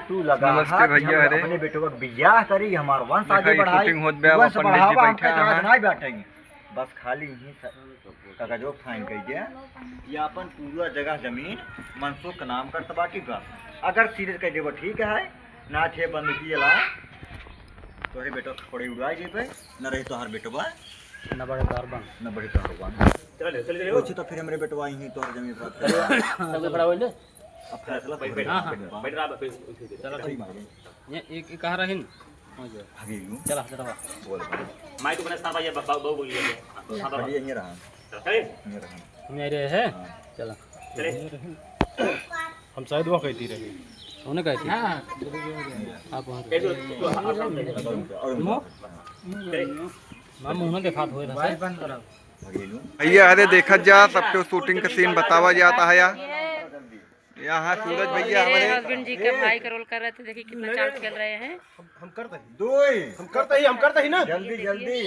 तू लगा नमस्ते भैया, अरे अपने बेटों का बियाह करी, हमार वंश आगे दिखाई बढ़ाई, शूटिंग होत बे, अब वंश पंडित जी बढ़ावा, हम बैठे इतराज हैं। नहीं बैठेंगे, बस खाली ही कागजों फाइन कहिए या अपन पूरा जगह जमीन मनसुख का नाम कर बाकी बस। अगर सीरियस कह देबो ठीक है, ना थे बंदूकी जला तोरे बेटो थोड़ी उड़ाई जेबे, न रही तोहार बेटवा न बड़े दरबान न बड़ी तोहार बन। चलो तो फिर हमरे बेटवा ही तोहर जमीन प्राप्त कर सब खड़ा होइले। अब फैसला बैठ रहा चलो ठीक ये एक कहां रहिन भागी लूं चला चला बोल मैं तो मैंने साथ आया बाबू बोल लिया हां भाई यहीं रहा चले यहीं रहा मेरे है चला चले हम शायद वो कहती रही उन्हें कहती हां आप वहां मां मुंह दिखात होए था बंद करो भागी लूं भैया अरे देखा जा सबके शूटिंग का सीन बतावा जाता है यहाँ सूरज भैया हमारे हस्बैंड जी का भाई का रोल कर रहे थे, देखिए कितना चार्ट खेल रहे हैं। हम करते ही दोई हम करते ही ना जल्दी जल्दी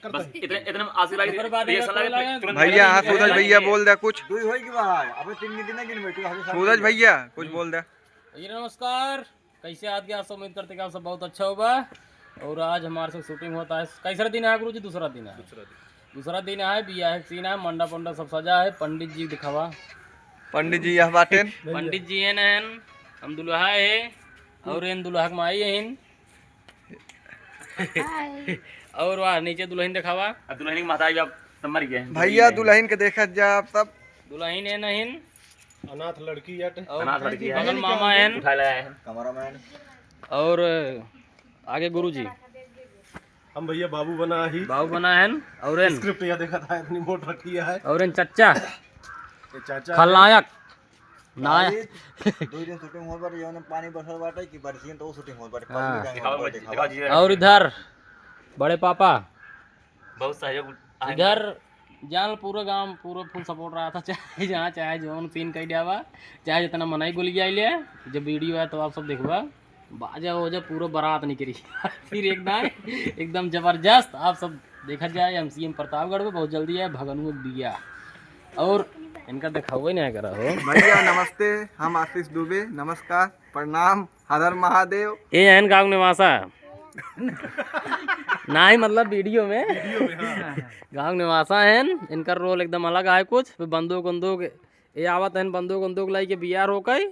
बस इतने इतने आशीर्वाद रिएक्शन लगे तुरंत भैया यहाँ सूरज भैया बोल दे कुछ। दोई होई की भाई अबे 3 दिन गिन बैठो सूरज भैया कुछ बोल दे। जी नमस्कार, कैसे आज के आप सब उम्मीद करते हैं कि आप सब बहुत अच्छा होगा। और आज हमारे साथ शूटिंग होता है, कैसा दिन है गुरु जी? दूसरा दिन है, दूसरा दिन है, बियाह सीन है, मंडा पंडा सब सजा है, पंडित जी दिखावा, पंडित जी यह बातें पंडित जी हैं, हम दुल्हा है और इन दुल्हा के माई हैं और वहाँ नीचे दुल्हन दिखावा। अब दुल्हन की माता जी आप सब मर गए भैया दुल्हन के देखा जा आप सब दुल्हन है नहीं अनाथ लड़की या अनाथ लड़की है, बगल मामा हैं उठा लाया है कैमरामैन और आगे गुरु जी हम भैया बाबू बना ही बाबू बना है और इन स्क्रिप्ट या देखा था इतनी मोट रखी है और इन चच्चा ये चाचा खलनायक नायक। 2 दिन शूटिंग हो बाटे योने पानी बरसल बाटे कि बरसीन तो शूटिंग हो बाटे हाँ। दिखाओ जी और इधर बड़े पापा, बहुत सहयोग इधर जान पूरा गांव पूरा फुल सपोर्ट रहा था, चाहे जहाँ चाहे जो सीन कह दिया, चाहे जितना मनाई गोली गया ले जब वीडियो है तो आप सब देखवा बाजा हो जा पूरा बारात निकली फिर एकदम जबरदस्त आप सब देखा जाए। हम सीएम प्रतापगढ़ में बहुत जल्दी है भगनू बिया और इनका देखा हुआ ही नहीं करा हो। भैया नमस्ते, हम आशीष दुबे, नमस्कार प्रणाम, हर महादेव। ये है गाँव निवासा ना ही मतलब वीडियो में गाँव निवासा है, इनका रोल एकदम अलग है कुछ। बंदूक ये आवत है, बंदूक लाई के बियार हो गई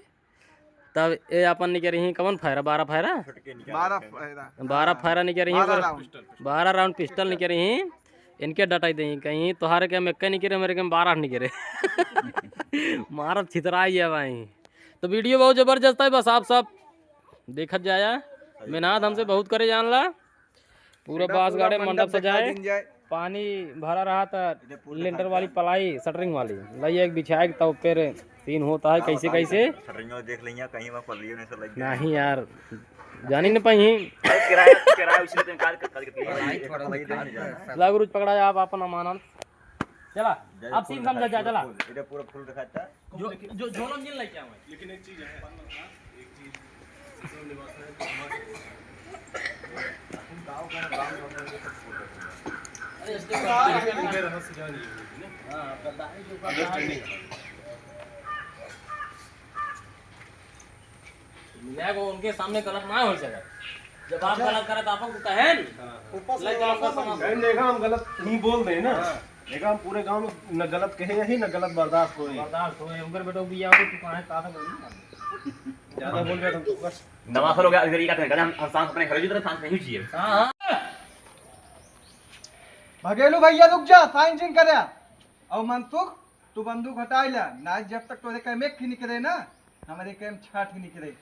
तब ये अपन निकल रही कौन फायरा 12 फायरा 12 फायरा निकल रही 12 राउंड पिस्टल निकल रही इनके डटाई दी कहीं तोहारे के में निकले मेरे के 12 निकले मारब छितराई है भाई। तो वीडियो बहुत जबरदस्त है, बस आप सब देखत जाया। मेहनत हमसे बहुत करे जान ला, पूरा बांस गाड़े मंडप सजाए, पानी भरा रहा था, लेंटर वाली पलाई शटरिंग वाली लाई एक बिछाए तब फिर सीन होता है कैसे कैसे देख लिया कहीं वहां पल्लियों ने से लग नहीं यार जानी न पाई किराया उसी दिन काल कर लागू पकड़ा आप अपन अमानत चला आप सीन समझा जा चला इधर पूरा फुल दिखाता है जो झोलम जिन लेके आवे। लेकिन एक चीज है उनके सामने गलत ना हो सके, जब आप गलत करे तो आप कहें देखा हम गलत नहीं बोल रहे ना, देखा हम पूरे गांव में न गलत कहे ही न गलत बर्दाश्त हो उनकर बेटो भी यहाँ तो कहाँ का ज्यादा बोल रहे तुम बस नवाज हो गया इधर ये कहते हैं हम सांस अपने घर की तरफ सांस नहीं चाहिए। हाँ भगेलू भैया रुक जा, साइन जिन करे और मनसुख तू बंदूक हटाइला ना, जब तक तोरे कैम एक निकले ना हमारे कैम 6 निकले।